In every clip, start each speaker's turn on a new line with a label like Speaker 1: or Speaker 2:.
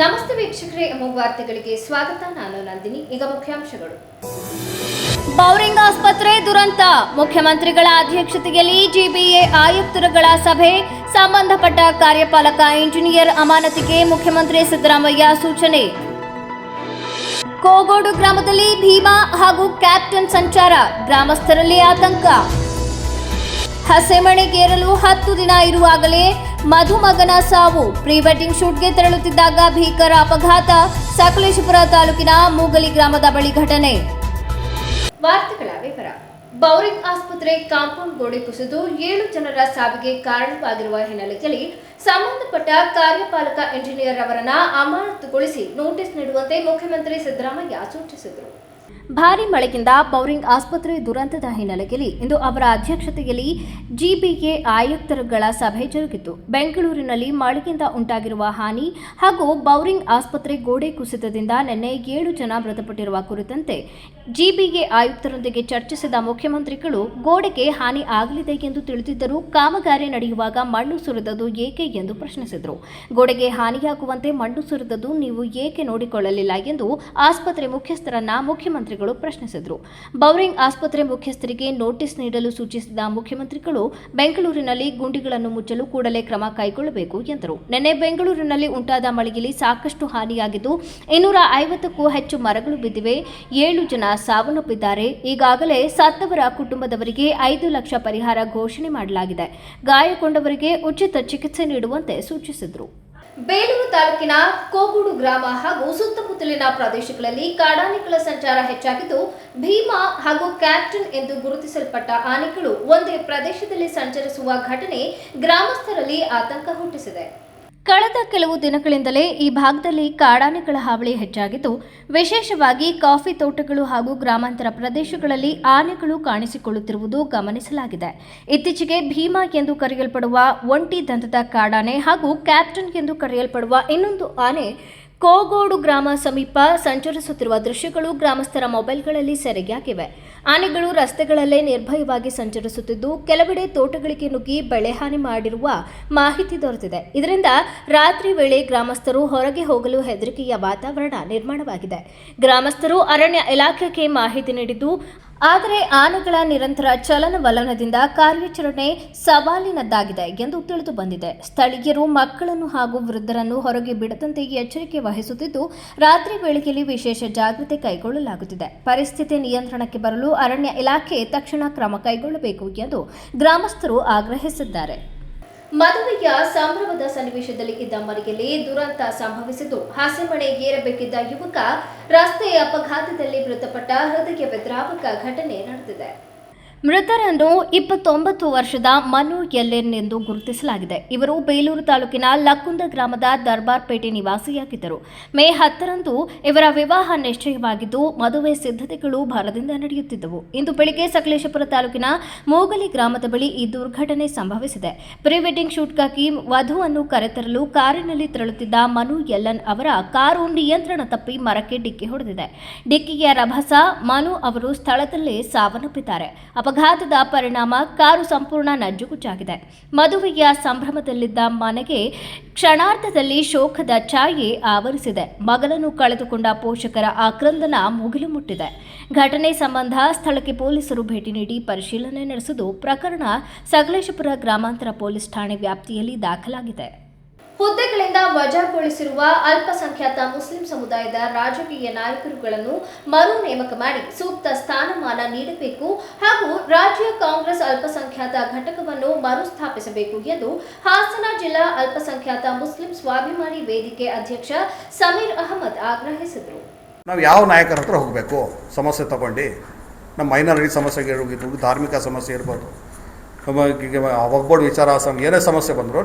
Speaker 1: ನಮಸ್ತೆ ವೀಕ್ಷಕರೇ, ಅಮೋಘ ವಾರ್ತೆಗಳಿಗೆ ಸ್ವಾಗತ. ನಾನು ನಂದಿನಿ. ಈಗ ಮುಖ್ಯಾಂಶಗಳು. ಬೌರಿಂಗ್ ಆಸ್ಪತ್ರೆ ದುರಂತ, ಮುಖ್ಯಮಂತ್ರಿಗಳ ಅಧ್ಯಕ್ಷತೆಯಲ್ಲಿ ಜಿಬಿಎ ಆಯುಕ್ತರುಗಳ ಸಭೆ, ಸಂಬಂಧಪಟ್ಟ ಕಾರ್ಯಪಾಲಕ ಇಂಜಿನಿಯರ್ ಅಮಾನತಿಗೆ ಮುಖ್ಯಮಂತ್ರಿ ಸಿದ್ದರಾಮಯ್ಯ ಸೂಚನೆ. ಕೋಗೋಡು ಗ್ರಾಮದಲ್ಲಿ ಭೀಮಾ ಹಾಗೂ ಕ್ಯಾಪ್ಟನ್ ಸಂಚಾರ, ಗ್ರಾಮಸ್ಥರಲ್ಲಿ ಆತಂಕ. ಹಸೆಮಣೆಗೇರಲು 10 ದಿನ ಇರುವಾಗಲೇ ಮಧುಮಗನ ಸಾವು, ಪ್ರೀ ವೆಡ್ಡಿಂಗ್ ಶೂಟ್ಗೆ ತೆರಳುತ್ತಿದ್ದಾಗ ಭೀಕರ ಅಪಘಾತ, ಸಕಲೇಶಪುರ ತಾಲೂಕಿನ ಮೂಗಲಿ ಗ್ರಾಮದ ಬಳಿ ಘಟನೆ. ವಾರ್ತೆಗಳ ವಿವರ. ಬೌರಿಂಗ್ ಆಸ್ಪತ್ರೆ ಕಾಂಪೌಂಡ್ ಗೋಡೆ ಕುಸಿದು 7 ಜನರ ಸಾವಿಗೆ ಕಾರಣವಾಗಿರುವ ಹಿನ್ನೆಲೆಯಲ್ಲಿ ಸಂಬಂಧಪಟ್ಟ ಕಾರ್ಯಪಾಲಕ ಇಂಜಿನಿಯರ್ ಅವರನ್ನು ಅಮಾನತುಗೊಳಿಸಿ ನೋಟಿಸ್ ನೀಡುವಂತೆ ಮುಖ್ಯಮಂತ್ರಿ ಸಿದ್ದರಾಮಯ್ಯ ಸೂಚಿಸಿದರು. ಭಾರೀ ಮಳೆಯಿಂದ ಬೌರಿಂಗ್ ಆಸ್ಪತ್ರೆ ದುರಂತದ ಹಿನ್ನೆಲೆಯಲ್ಲಿ ಇಂದು ಅವರ ಅಧ್ಯಕ್ಷತೆಯಲ್ಲಿ ಜಿಬಿಎ ಆಯುಕ್ತರುಗಳ ಸಭೆ ಜರುಗಿತು. ಬೆಂಗಳೂರಿನಲ್ಲಿ ಮಳೆಯಿಂದ ಉಂಟಾಗಿರುವ ಹಾನಿ ಹಾಗೂ ಬೌರಿಂಗ್ ಆಸ್ಪತ್ರೆ ಗೋಡೆ ಕುಸಿತದಿಂದ ನಿನ್ನೆ 7 ಜನ ಮೃತಪಟ್ಟಿರುವ ಕುರಿತಂತೆ ಜಿಬಿಎ ಆಯುಕ್ತರೊಂದಿಗೆ ಚರ್ಚಿಸಿದ ಮುಖ್ಯಮಂತ್ರಿಗಳು ಗೋಡೆಗೆ ಹಾನಿ ಆಗಲಿದೆ ಎಂದು ತಿಳಿದಿದ್ದರೂ ಕಾಮಗಾರಿ ನಡೆಯುವಾಗ ಮಣ್ಣು ಸುರಿದದ್ದು ಏಕೆ ಎಂದು ಪ್ರಶ್ನಿಸಿದರು. ಗೋಡೆಗೆ ಹಾನಿಯಾಗುವಂತೆ ಮಣ್ಣು ಸುರಿದದ್ದು ನೀವು ಏಕೆ ನೋಡಿಕೊಳ್ಳಲಿಲ್ಲ ಎಂದು ಆಸ್ಪತ್ರೆ ಮುಖ್ಯಸ್ಥರನ್ನ ಮುಖ್ಯಮಂತ್ರಿಗಳು ಪ್ರಶ್ನಿಸಿದರು. ಬೌರಿಂಗ್ ಆಸ್ಪತ್ರೆ ಮುಖ್ಯಸ್ಥರಿಗೆ ನೋಟಿಸ್ ನೀಡಲು ಸೂಚಿಸಿದ ಮುಖ್ಯಮಂತ್ರಿಗಳು ಬೆಂಗಳೂರಿನಲ್ಲಿ ಗುಂಡಿಗಳನ್ನು ಮುಚ್ಚಲು ಕೂಡಲೇ ಕ್ರಮ ಕೈಗೊಳ್ಳಬೇಕು ಎಂದರು. ನಿನ್ನೆ ಬೆಂಗಳೂರಿನಲ್ಲಿ ಉಂಟಾದ ಮಳೆಯಲ್ಲಿ ಸಾಕಷ್ಟು ಹಾನಿಯಾಗಿದ್ದು 250ಕ್ಕೂ ಹೆಚ್ಚು ಮರಗಳು ಬಿದ್ದಿವೆ. 7 ಜನ ಸಾವನ್ನಪ್ಪಿದ್ದಾರೆ. ಈಗಾಗಲೇ ಸತ್ತವರ ಕುಟುಂಬದವರಿಗೆ 5 ಲಕ್ಷ ಪರಿಹಾರ ಘೋಷಣೆ ಮಾಡಲಾಗಿದೆ. ಗಾಯಗೊಂಡವರಿಗೆ ಉಚಿತ ಚಿಕಿತ್ಸೆ ನೀಡುವಂತೆ ಸೂಚಿಸಿದರು. ಬೇಲೂರು ತಾಲೂಕಿನ ಕೋಗೂಡು ಗ್ರಾಮ ಹಾಗೂ ಸುತ್ತಮುತ್ತಲಿನ ಪ್ರದೇಶಗಳಲ್ಲಿ ಕಾಡಾನೆಗಳ ಸಂಚಾರ ಹೆಚ್ಚಾಗಿದ್ದು, ಭೀಮಾ ಹಾಗೂ ಕ್ಯಾಪ್ಟನ್ ಎಂದು ಗುರುತಿಸಲ್ಪಟ್ಟ ಆನೆಗಳು ಒಂದೇ ಪ್ರದೇಶದಲ್ಲಿ ಸಂಚರಿಸುವ ಘಟನೆ ಗ್ರಾಮಸ್ಥರಲ್ಲಿ ಆತಂಕ ಹುಟ್ಟಿಸಿದೆ. ಕಳೆದ ಕೆಲವು ದಿನಗಳಿಂದಲೇ ಈ ಭಾಗದಲ್ಲಿ ಕಾಡಾನೆಗಳ ಹಾವಳಿ ಹೆಚ್ಚಾಗಿದ್ದು, ವಿಶೇಷವಾಗಿ ಕಾಫಿ ತೋಟಗಳು ಹಾಗೂ ಗ್ರಾಮಾಂತರ ಪ್ರದೇಶಗಳಲ್ಲಿ ಆನೆಗಳು ಕಾಣಿಸಿಕೊಳ್ಳುತ್ತಿರುವುದು ಗಮನಿಸಲಾಗಿದೆ. ಇತ್ತೀಚೆಗೆ ಭೀಮಾ ಎಂದು ಕರೆಯಲ್ಪಡುವ ಒಂಟಿ ದಂತದ ಕಾಡಾನೆ ಹಾಗೂ ಕ್ಯಾಪ್ಟನ್ ಎಂದು ಕರೆಯಲ್ಪಡುವ ಇನ್ನೊಂದು ಆನೆ ಕೋಗೋಡು ಗ್ರಾಮ ಸಮೀಪ ಸಂಚರಿಸುತ್ತಿರುವ ದೃಶ್ಯಗಳು ಗ್ರಾಮಸ್ಥರ ಮೊಬೈಲ್ಗಳಲ್ಲಿ ಸೆರೆಯಾಗಿವೆ. ಆನೆಗಳು ರಸ್ತೆಗಳಲ್ಲೇ ನಿರ್ಭಯವಾಗಿ ಸಂಚರಿಸುತ್ತಿದ್ದು, ಕೆಲವೆಡೆ ತೋಟಗಳಿಗೆ ನುಗ್ಗಿ ಬೆಳೆ ಹಾನಿ ಮಾಡಿರುವ ಮಾಹಿತಿ ದೊರೆತಿದೆ. ಇದರಿಂದ ರಾತ್ರಿ ವೇಳೆ ಗ್ರಾಮಸ್ಥರು ಹೊರಗೆ ಹೋಗಲು ಹೆದರಿಕೆಯ ವಾತಾವರಣ ನಿರ್ಮಾಣವಾಗಿದೆ. ಗ್ರಾಮಸ್ಥರು ಅರಣ್ಯ ಇಲಾಖೆಗೆ ಮಾಹಿತಿ ನೀಡಿದ್ದು, ಆದರೆ ಆನೆಗಳ ನಿರಂತರ ಚಲನವಲನದಿಂದ ಕಾರ್ಯಾಚರಣೆ ಸವಾಲಿನದ್ದಾಗಿದೆ ಎಂದು ತಿಳಿದು ಬಂದಿದೆ. ಸ್ಥಳೀಯರು ಮಕ್ಕಳನ್ನು ಹಾಗೂ ವೃದ್ಧರನ್ನು ಹೊರಗೆ ಬಿಡದಂತೆ ಎಚ್ಚರಿಕೆ ವಹಿಸುತ್ತಿದ್ದು, ರಾತ್ರಿ ವೇಳೆಯಲ್ಲಿ ವಿಶೇಷ ಜಾಗೃತಿ ಕೈಗೊಳ್ಳಲಾಗುತ್ತಿದೆ. ಪರಿಸ್ಥಿತಿ ನಿಯಂತ್ರಣಕ್ಕೆ ಬರಲು ಅರಣ್ಯ ಇಲಾಖೆ ತಕ್ಷಣ ಕ್ರಮ ಕೈಗೊಳ್ಳಬೇಕು ಎಂದು ಗ್ರಾಮಸ್ಥರು ಆಗ್ರಹಿಸಿದ್ದಾರೆ. ಮದುವೆಯ ಸಂಭ್ರಮದ ಸನ್ನಿವೇಶದಲ್ಲಿ ಇದ್ದ ಮನೆಯಲ್ಲಿ ದುರಂತ ಸಂಭವಿಸಿದ್ದು, ಹಸೆಮಣೆಗೇರಬೇಕಿದ್ದ ಯುವಕ ರಸ್ತೆ ಅಪಘಾತದಲ್ಲಿ ಮೃತಪಟ್ಟ ಹೃದಯ ವಿದ್ರಾವಕ ಘಟನೆ ನಡೆದಿದೆ. ಮೃತರನ್ನು 29 ವರ್ಷದ ಮನು ಎಲ್ಎನ್ ಎಂದು ಗುರುತಿಸಲಾಗಿದೆ. ಇವರು ಬೇಲೂರು ತಾಲೂಕಿನ ಲಕ್ಕುಂದ ಗ್ರಾಮದ ದರ್ಬಾರ್ಪೇಟೆ ನಿವಾಸಿಯಾಗಿದ್ದರು. ಮೇ 10ರಂದು ಇವರ ವಿವಾಹ ನಿಶ್ಚಯವಾಗಿದ್ದು, ಮದುವೆ ಸಿದ್ಧತೆಗಳು ಭರದಿಂದ ನಡೆಯುತ್ತಿದ್ದವು. ಇಂದು ಬೆಳಿಗ್ಗೆ ಸಕಲೇಶಪುರ ತಾಲೂಕಿನ ಮೂಗಲಿ ಗ್ರಾಮದ ಬಳಿ ಈ ದುರ್ಘಟನೆ ಸಂಭವಿಸಿದೆ. ಪ್ರೀ ವೆಡ್ಡಿಂಗ್ ಶೂಟ್ಗಾಗಿ ವಧುವನ್ನು ಕರೆತರಲು ಕಾರಿನಲ್ಲಿ ತೆರಳುತ್ತಿದ್ದ ಮನು ಎಲ್ಎನ್ ಅವರ ಕಾರು ನಿಯಂತ್ರಣ ತಪ್ಪಿ ಮರಕ್ಕೆ ಡಿಕ್ಕಿ ಹೊಡೆದಿದೆ. ಡಿಕ್ಕಿಯ ರಭಸ ಮನು ಅವರು ಸ್ಥಳದಲ್ಲೇ ಸಾವನ್ನಪ್ಪಿದ್ದಾರೆ. ಅಪಘಾತದ ಪರಿಣಾಮ ಕಾರು ಸಂಪೂರ್ಣ ನಜ್ಜುಗುಜ್ಜಾಗಿದೆ. ಮದುವೆಯ ಸಂಭ್ರಮದಲ್ಲಿದ್ದ ಮನೆಗೆ ಕ್ಷಣಾರ್ಧದಲ್ಲಿ ಶೋಕದ ಛಾಯೆ ಆವರಿಸಿದೆ. ಮಗಳನ್ನು ಕಳೆದುಕೊಂಡ ಪೋಷಕರ ಆಕ್ರಂದನ ಮುಗಿಲು ಮುಟ್ಟಿದೆ. ಘಟನೆ ಸಂಬಂಧ ಸ್ಥಳಕ್ಕೆ ಪೊಲೀಸರು ಭೇಟಿ ನೀಡಿ ಪರಿಶೀಲನೆ ನಡೆಸಿದ್ದು, ಪ್ರಕರಣ ಸಕಲೇಶಪುರ ಗ್ರಾಮಾಂತರ ಪೊಲೀಸ್ ಠಾಣೆ ವ್ಯಾಪ್ತಿಯಲ್ಲಿ ದಾಖಲಾಗಿದೆ. ಹುದ್ದೆಗಳಿಂದ ವಜಾಗೊಳಿಸಿರುವ ಅಲ್ಪಸಂಖ್ಯಾತ ಮುಸ್ಲಿಂ ಸಮುದಾಯದ ರಾಜಕೀಯ ನಾಯಕರುಗಳನ್ನು ಮರು ನೇಮಕ ಮಾಡಿ ಸೂಕ್ತ ಸ್ಥಾನಮಾನ ನೀಡಬೇಕು ಹಾಗೂ ರಾಜ್ಯ ಕಾಂಗ್ರೆಸ್ ಅಲ್ಪಸಂಖ್ಯಾತ ಘಟಕವನ್ನು ಮರುಸ್ಥಾಪಿಸಬೇಕು ಎಂದು ಹಾಸನ ಜಿಲ್ಲಾ ಅಲ್ಪಸಂಖ್ಯಾತ ಮುಸ್ಲಿಂ ಸ್ವಾಭಿಮಾನಿ ವೇದಿಕೆ ಅಧ್ಯಕ್ಷ ಸಮೀರ್ ಅಹಮದ್ ಆಗ್ರಹಿಸಿದರು.
Speaker 2: ನಾವು ಯಾವ ನಾಯಕರ ಹತ್ರ ಹೋಗಬೇಕು ಸಮಸ್ಯೆ ತಗೊಂಡು, ನಮ್ಮ ಮೈನಾರಿಟಿ ಸಮಸ್ಯೆಗೆ ಇರ್ಬೋದು, ಧಾರ್ಮಿಕ ಸಮಸ್ಯೆ ಇರ್ಬೋದು, ಒಗ್ಗೂಡು ವಿಚಾರ ಏನೇ ಸಮಸ್ಯೆ ಬಂದರೂ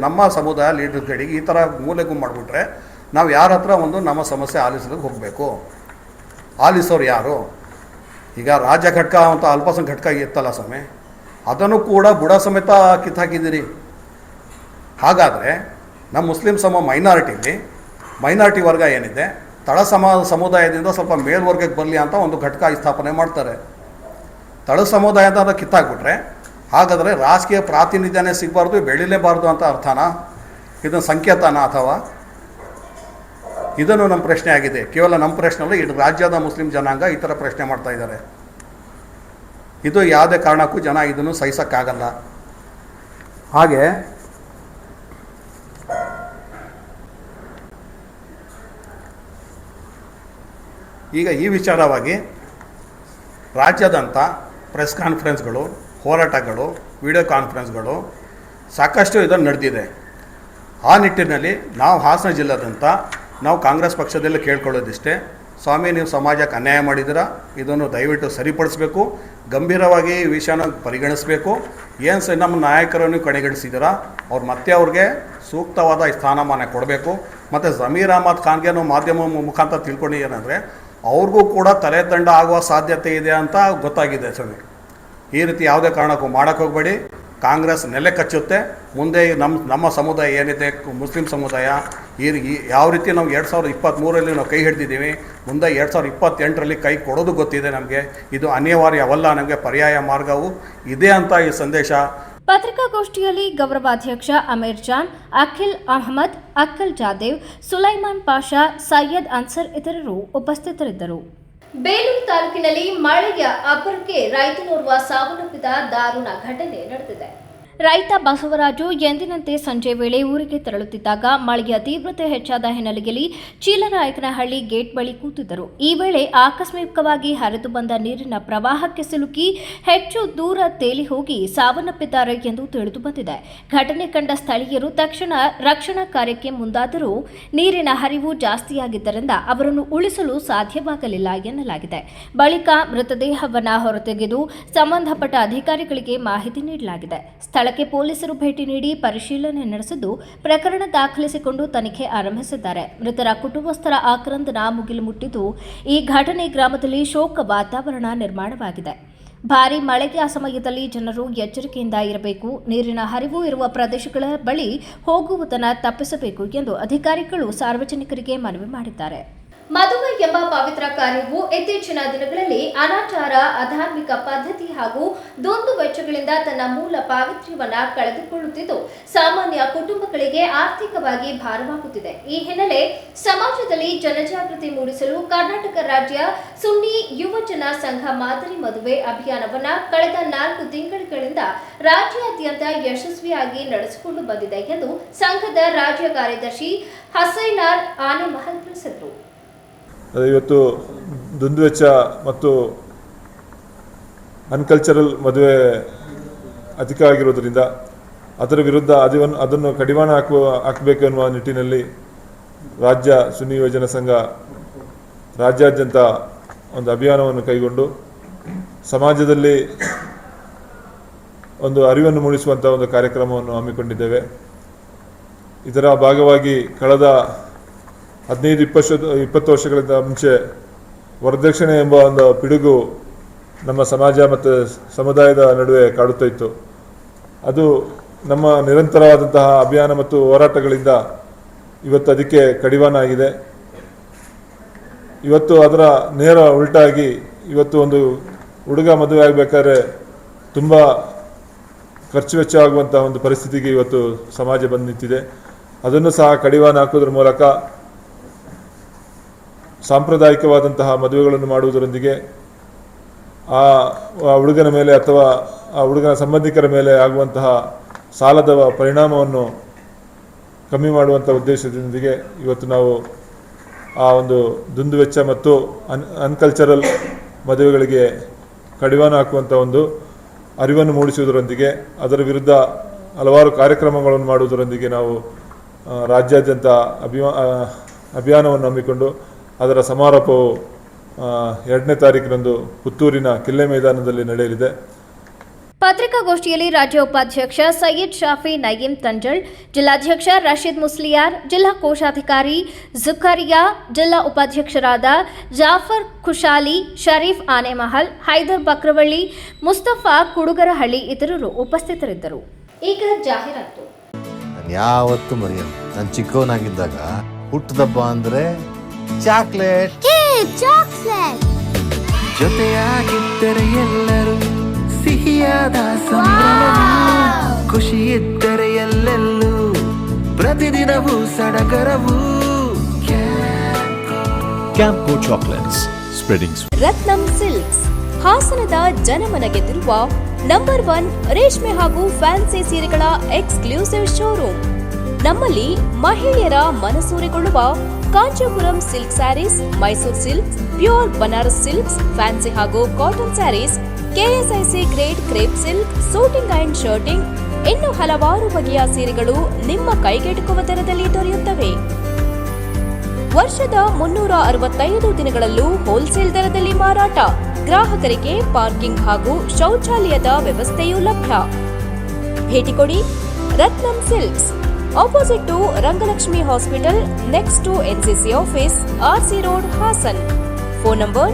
Speaker 2: ನಮ್ಮ ಸಮುದಾಯ ಲೀಡರ್ಗಳಿಗೆ ಈ ಥರ ಮೂಲೆಗೂ ಮಾಡಿಬಿಟ್ರೆ ನಾವು ಯಾರ ಹತ್ರ ನಮ್ಮ ಸಮಸ್ಯೆ ಆಲಿಸೋದಕ್ಕೆ ಹೋಗಬೇಕು. ಆಲಿಸೋರು ಯಾರು? ಈಗ ರಾಜ್ಯ ಘಟಕ ಅಂತ ಅಲ್ಪಸಂಖ್ಯಾತ ಘಟಕ ಇತ್ತಲ್ಲ ಸ್ವಾಮಿ, ಅದನ್ನು ಕೂಡ ಬುಡ ಸಮೇತ ಕಿತ್ತಾಕಿದ್ದೀರಿ. ಹಾಗಾದರೆ ನಮ್ಮ ಮುಸ್ಲಿಂ ಮೈನಾರಿಟಿ ವರ್ಗ ಏನಿದೆ, ತಳ ಸಮುದಾಯದಿಂದ ಸ್ವಲ್ಪ ಮೇಲ್ವರ್ಗಕ್ಕೆ ಬರಲಿ ಅಂತ ಒಂದು ಘಟಕ ಸ್ಥಾಪನೆ ಮಾಡ್ತಾರೆ. ತಳ ಸಮುದಾಯ ಅಂತ ಕಿತ್ತಾಕ್ಬಿಟ್ರೆ ಹಾಗಾದರೆ ರಾಜಕೀಯ ಪ್ರಾತಿನಿಧ್ಯನೇ ಸಿಗಬಾರ್ದು, ಬೆಳಿಲೇಬಾರ್ದು ಅಂತ ಅರ್ಥನಾ? ಇದನ್ನು ಸಂಕೇತನ ಅಥವಾ ಇದನ್ನು ನಮ್ಮ ಪ್ರಶ್ನೆ ಆಗಿದೆ. ಕೇವಲ ನಮ್ಮ ಪ್ರಶ್ನೆ ಅಲ್ಲ, ಇಡೀ ರಾಜ್ಯದ ಮುಸ್ಲಿಂ ಜನಾಂಗ ಈ ಥರ ಪ್ರಶ್ನೆ ಮಾಡ್ತಾ ಇದ್ದಾರೆ. ಇದು ಯಾವುದೇ ಕಾರಣಕ್ಕೂ ಜನ ಇದನ್ನು ಸಹಿಸೋಕ್ಕಾಗಲ್ಲ. ಹಾಗೆ ಈಗ ಈ ವಿಚಾರವಾಗಿ ರಾಜ್ಯಾದ್ಯಂತ ಪ್ರೆಸ್ ಕಾನ್ಫರೆನ್ಸ್ಗಳು, ಹೋರಾಟಗಳು, ವಿಡಿಯೋ ಕಾನ್ಫರೆನ್ಸ್ಗಳು ಸಾಕಷ್ಟು ಇದನ್ನು ನಡೆದಿದೆ. ಆ ನಿಟ್ಟಿನಲ್ಲಿ ನಾವು ಹಾಸನ ಜಿಲ್ಲಾದ್ಯಂತ ನಾವು ಕಾಂಗ್ರೆಸ್ ಪಕ್ಷದಲ್ಲಿ ಕೇಳ್ಕೊಳ್ಳೋದಿಷ್ಟೇ, ಸ್ವಾಮಿ ನೀವು ಸಮಾಜಕ್ಕೆ ಅನ್ಯಾಯ ಮಾಡಿದ್ದೀರಾ, ಇದನ್ನು ದಯವಿಟ್ಟು ಸರಿಪಡಿಸಬೇಕು, ಗಂಭೀರವಾಗಿ ಈ ವಿಷಯನ ಪರಿಗಣಿಸಬೇಕು. ಏನು ನಮ್ಮ ನಾಯಕರನ್ನು ಕಡೆಗಣಿಸಿದ್ದೀರಾ, ಅವ್ರಿಗೆ ಸೂಕ್ತವಾದ ಸ್ಥಾನಮಾನ ಕೊಡಬೇಕು. ಮತ್ತು ಜಮೀರ್ ಅಹಮದ್ ಖಾನ್ಗೆ ಮಾಧ್ಯಮ ಮುಖಾಂತರ ತಿಳ್ಕೊಂಡು ಏನಂದರೆ ಅವ್ರಿಗೂ ಕೂಡ ತಲೆದಂಡ ಆಗುವ ಸಾಧ್ಯತೆ ಇದೆ ಅಂತ ಗೊತ್ತಾಗಿದೆ ಸ್ವಾಮಿ. ಈ ರೀತಿ ಯಾವುದೇ ಕಾರಣಕ್ಕೂ ಮಾಡೋಕ್ಕೆ ಹೋಗಬೇಡಿ. ಕಾಂಗ್ರೆಸ್ ನೆಲೆ ಕಚ್ಚುತ್ತೆ. ಮುಂದೆ ನಮ್ಮ ಸಮುದಾಯ ಏನಿದೆ, ಮುಸ್ಲಿಂ ಸಮುದಾಯ, ಯಾವ ರೀತಿ ನಾವು 2023ರಲ್ಲಿ ನಾವು ಕೈ ಹಿಡ್ದಿದ್ದೀವಿ, ಮುಂದೆ 2028ರಲ್ಲಿ ಕೈ ಕೊಡೋದು ಗೊತ್ತಿದೆ ನಮಗೆ. ಇದು ಅನಿವಾರ್ಯವಲ್ಲ, ನಮಗೆ ಪರ್ಯಾಯ ಮಾರ್ಗವು ಇದೆ ಅಂತ ಈ ಸಂದೇಶ.
Speaker 1: ಪತ್ರಿಕಾಗೋಷ್ಠಿಯಲ್ಲಿ ಗೌರವಾಧ್ಯಕ್ಷ ಅಮೀರ್ ಜಾನ್, ಅಖಿಲ್ ಅಹಮದ್, ಅಕ್ಕಲ್ ಜಾದೇವ್, ಸುಲೈಮಾನ್ ಪಾಷಾ, ಸೈಯದ್ ಅನ್ಸರ್ ಇತರರು ಉಪಸ್ಥಿತರಿದ್ದರು. ಬೇಲೂರು ತಾಲೂಕಿನಲ್ಲಿ ಮಳೆಯ ಅಬ್ಬರಕ್ಕೆ ರೈತನೋರ್ವ ಸಾವನ್ನಪ್ಪಿದ ದಾರುಣ ಘಟನೆ ನಡೆದಿದೆ. ರೈತ ಬಸವರಾಜು ಎಂದಿನಂತೆ ಸಂಜೆ ವೇಳೆ ಊರಿಗೆ ತೆರಳುತ್ತಿದ್ದಾಗ ಮಳೆಯ ತೀವ್ರತೆ ಹೆಚ್ಚಾದ ಹಿನ್ನೆಲೆಯಲ್ಲಿ ಚೀಲನಾಯಕನಹಳ್ಳಿ ಗೇಟ್ ಬಳಿ ಕೂತಿದ್ದರು. ಈ ವೇಳೆ ಆಕಸ್ಮಿಕವಾಗಿ ಹರಿದು ಬಂದ ನೀರಿನ ಪ್ರವಾಹಕ್ಕೆ ಸಿಲುಕಿ ಹೆಚ್ಚು ದೂರ ತೇಲಿ ಹೋಗಿ ಸಾವನ್ನಪ್ಪಿದ್ದಾರೆ ಎಂದು ತಿಳಿದು ಬಂದಿದೆ. ಘಟನೆ ಕಂಡ ಸ್ಥಳೀಯರು ತಕ್ಷಣ ರಕ್ಷಣಾ ಕಾರ್ಯಕ್ಕೆ ಮುಂದಾದರೂ ನೀರಿನ ಹರಿವು ಜಾಸ್ತಿಯಾಗಿದ್ದರಿಂದ ಅವರನ್ನು ಉಳಿಸಲು ಸಾಧ್ಯವಾಗಲಿಲ್ಲ ಎನ್ನಲಾಗಿದೆ. ಬಳಿಕ ಮೃತದೇಹವನ್ನು ಹೊರತೆಗೆದು ಸಂಬಂಧಪಟ್ಟ ಅಧಿಕಾರಿಗಳಿಗೆ ಮಾಹಿತಿ ನೀಡಲಾಗಿದೆ. ಸ್ಥಳಕ್ಕೆ ಪೊಲೀಸರು ಭೇಟಿ ನೀಡಿ ಪರಿಶೀಲನೆ ನಡೆಸಿದ್ದು ಪ್ರಕರಣ ದಾಖಲಿಸಿಕೊಂಡು ತನಿಖೆ ಆರಂಭಿಸಿದ್ದಾರೆ. ಮೃತರ ಕುಟುಂಬಸ್ಥರ ಆಕ್ರಂದನ ಮುಗಿಲು ಮುಟ್ಟಿದ್ದು ಈ ಘಟನೆ ಗ್ರಾಮದಲ್ಲಿ ಶೋಕ ವಾತಾವರಣ ನಿರ್ಮಾಣವಾಗಿದೆ. ಭಾರೀ ಮಳೆಯ ಸಮಯದಲ್ಲಿ ಜನರು ಎಚ್ಚರಿಕೆಯಿಂದ ಇರಬೇಕು, ನೀರಿನ ಹರಿವು ಇರುವ ಪ್ರದೇಶಗಳ ಬಳಿ ಹೋಗುವುದನ್ನು ತಪ್ಪಿಸಬೇಕು ಎಂದು ಅಧಿಕಾರಿಗಳು ಸಾರ್ವಜನಿಕರಿಗೆ ಮನವಿ ಮಾಡಿದ್ದಾರೆ. ಮದುವೆ ಎಂಬ ಪವಿತ್ರ ಕಾರ್ಯವು ಇತ್ತೀಚಿನ ದಿನಗಳಲ್ಲಿ ಅನಾಚಾರ, ಅಧಾರ್ಮಿಕ ಪದ್ಧತಿ ಹಾಗೂ ದುಂದು ವೆಚ್ಚಗಳಿಂದ ತನ್ನ ಮೂಲ ಪಾವಿತ್ರ್ಯವನ್ನ ಕಳೆದುಕೊಳ್ಳುತ್ತಿದ್ದು ಸಾಮಾನ್ಯ ಕುಟುಂಬಗಳಿಗೆ ಆರ್ಥಿಕವಾಗಿ ಭಾರವಾಗುತ್ತಿದೆ. ಈ ಹಿನ್ನೆಲೆ ಸಮಾಜದಲ್ಲಿ ಜನಜಾಗೃತಿ ಮೂಡಿಸಲು ಕರ್ನಾಟಕ ರಾಜ್ಯ ಸುನ್ನಿ ಯುವಜನ ಸಂಘ ಮಾದರಿ ಮದುವೆ ಅಭಿಯಾನವನ್ನ ಕಳೆದ 4 ತಿಂಗಳುಗಳಿಂದ ರಾಜ್ಯಾದ್ಯಂತ ಯಶಸ್ವಿಯಾಗಿ ನಡೆಸಿಕೊಂಡು ಬಂದಿದೆ ಎಂದು ಸಂಘದ ರಾಜ್ಯ ಕಾರ್ಯದರ್ಶಿ ಹಸೈನಾರ್ ಆನೆಮಹಲ್ ತಿಳಿಸಿದರು.
Speaker 3: ಇವತ್ತು ದುಂದುವೆಚ್ಚ ಮತ್ತು ಅನ್ಕಲ್ಚರಲ್ ಮದುವೆ ಅಧಿಕ ಆಗಿರೋದ್ರಿಂದ ಅದರ ವಿರುದ್ಧ ಅದನ್ನು ಕಡಿವಾಣ ಹಾಕಬೇಕು ಎನ್ನುವ ನಿಟ್ಟಿನಲ್ಲಿ ರಾಜ್ಯ ಸುನ್ನಿ ಯುವಜನ ಸಂಘ ರಾಜ್ಯಾದ್ಯಂತ ಒಂದು ಅಭಿಯಾನವನ್ನು ಕೈಗೊಂಡು ಸಮಾಜದಲ್ಲಿ ಒಂದು ಅರಿವನ್ನು ಮೂಡಿಸುವಂಥ ಒಂದು ಕಾರ್ಯಕ್ರಮವನ್ನು ಹಮ್ಮಿಕೊಂಡಿದ್ದೇವೆ. ಇದರ ಭಾಗವಾಗಿ ಕಳೆದ 15-20 ವರ್ಷಗಳಿಂದ ಮುಂಚೆ ವರದಕ್ಷಿಣೆ ಎಂಬ ಒಂದು ಪಿಡುಗು ನಮ್ಮ ಸಮಾಜ ಮತ್ತು ಸಮುದಾಯದ ನಡುವೆ ಕಾಡುತ್ತಾ ಇತ್ತು. ಅದು ನಮ್ಮ ನಿರಂತರವಾದಂತಹ ಅಭಿಯಾನ ಮತ್ತು ಹೋರಾಟಗಳಿಂದ ಇವತ್ತು ಅದಕ್ಕೆ ಕಡಿವಾಣ ಆಗಿದೆ. ಇವತ್ತು ಅದರ ನೇರ ಉಲ್ಟಾಗಿ ಇವತ್ತು ಒಂದು ಹುಡುಗ ಮದುವೆ ಆಗಬೇಕಾದ್ರೆ ತುಂಬ ಖರ್ಚು ವೆಚ್ಚ ಆಗುವಂಥ ಒಂದು ಪರಿಸ್ಥಿತಿಗೆ ಇವತ್ತು ಸಮಾಜ ಬಂದು ನಿಂತಿದೆ. ಅದನ್ನು ಸಹ ಕಡಿವಾಣ ಹಾಕೋದ್ರ ಮೂಲಕ ಸಾಂಪ್ರದಾಯಿಕವಾದಂತಹ ಮದುವೆಗಳನ್ನು ಮಾಡುವುದರೊಂದಿಗೆ ಆ ಹುಡುಗನ ಮೇಲೆ ಅಥವಾ ಆ ಹುಡುಗನ ಸಂಬಂಧಿಕರ ಮೇಲೆ ಆಗುವಂತಹ ಸಾಲದ ಪರಿಣಾಮವನ್ನು ಕಮ್ಮಿ ಮಾಡುವಂಥ ಉದ್ದೇಶದೊಂದಿಗೆ ಇವತ್ತು ನಾವು ಆ ಒಂದು ದುಂದುವೆಚ್ಚ ಮತ್ತು ಅನ್ಕಲ್ಚರಲ್ ಮದುವೆಗಳಿಗೆ ಕಡಿವಾಣ ಹಾಕುವಂಥ ಒಂದು ಅರಿವನ್ನು ಮೂಡಿಸುವುದರೊಂದಿಗೆ ಅದರ ವಿರುದ್ಧ ಹಲವಾರು ಕಾರ್ಯಕ್ರಮಗಳನ್ನು ಮಾಡುವುದರೊಂದಿಗೆ ನಾವು ರಾಜ್ಯಾದ್ಯಂತ ಅಭಿಯಾನವನ್ನು ಹಮ್ಮಿಕೊಂಡು ಅದರ ಸಮಾರೋಪವು 2ನೇ ತಾರೀಕಿನಂದು ಪುತ್ತೂರಿನ ಕಿಲ್ಲೆ ಮೈದಾನದಲ್ಲಿ ನಡೆಯಲಿದೆ.
Speaker 1: ಪತ್ರಿಕಾಗೋಷ್ಠಿಯಲ್ಲಿ ರಾಜ್ಯ ಉಪಾಧ್ಯಕ್ಷ ಸೈಯದ್ ಶಾಫಿ ನಯೀಂ ತಂಜಳ್, ಜಿಲ್ಲಾಧ್ಯಕ್ಷ ರಶೀದ್ ಮುಸ್ಲಿಯಾರ್, ಜಿಲ್ಲಾ ಕೋಶಾಧಿಕಾರಿ ಜುಕರಿಯಾ, ಜಿಲ್ಲಾ ಉಪಾಧ್ಯಕ್ಷರಾದ ಜಾಫರ್ ಖುಷಾಲಿ, ಶರೀಫ್ ಆನೆಮಹಲ್, ಹೈದರ್ ಬಕ್ರವಳ್ಳಿ, ಮುಸ್ತಫಾ ಕುಡುಗರಹಳ್ಳಿ ಇತರರು ಉಪಸ್ಥಿತರಿದ್ದರು. ಈಗ ಜಾಹೀರಾತು.
Speaker 4: ಯಾವತ್ತು ಮರೆಯಲ್ಲ, ನಾನು ಚಿಕ್ಕವನಾಗಿದ್ದಾಗ ಹುಟ್ಟದಬ್ಬ ಅಂದ್ರೆ ಚಾಕ್ಲೇಟ್
Speaker 5: ಜೊತೆಯಾಗಿದ್ದರೆ ಎಲ್ಲರೂ ಸಿಹಿಯಾದ ಸಂಭ್ರಮವು, ಖುಷಿ ಇದ್ದರೆ ಎಲ್ಲೆಲ್ಲೂ ಪ್ರತಿದಿನವೂ ಸಡಗರವು.
Speaker 6: chocolates, spreading
Speaker 1: ರತ್ನಂ ಸಿಲ್ಕ್ಸ್ ಹಾಸನದ ಜನಮನ ಗೆದ್ದಿರುವ ನಂಬರ್ 1 ರೇಷ್ಮೆ ಹಾಗೂ ಫ್ಯಾನ್ಸಿ ಸೀರೆಗಳ ಎಕ್ಸ್ಕ್ಲೂಸಿವ್ ಶೋರೂಮ್. ನಮ್ಮಲ್ಲಿ ಮಹಿಳೆಯರ ಮನಸೂರೆಗೊಳ್ಳುವ Kanchipuram silk sarees, Mysuru silks, pure Banaras silks, fancy ಹಾಗೂ cotton sarees, KSIC grade crepe silk, suiting and shirting, ಇನ್ನು ಹಲವಾರು ಬಗೆಯ ಸೀರೆಗಳು ನಿಮ್ಮ ಕೈಗೆಟುಕುವ ದರದಲ್ಲಿ ದೊರೆಯುತ್ತವೆ. ವರ್ಷದ 365 ದಿನಗಳಲ್ಲೂ ಹೋಲ್ಸೇಲ್ ದರದಲ್ಲಿ ಮಾರಾಟ. ಗ್ರಾಹಕರಿಗೆ ಪಾರ್ಕಿಂಗ್ ಹಾಗೂ ಶೌಚಾಲಯದ ವ್ಯವಸ್ಥೆಯೂ ಲಭ್ಯ. ಭೇಟಿ ಕೊಡಿ Ratnam silks, opposite to Rangalakshmi hospital, next to NCC office, RC road, Hassan. Phone number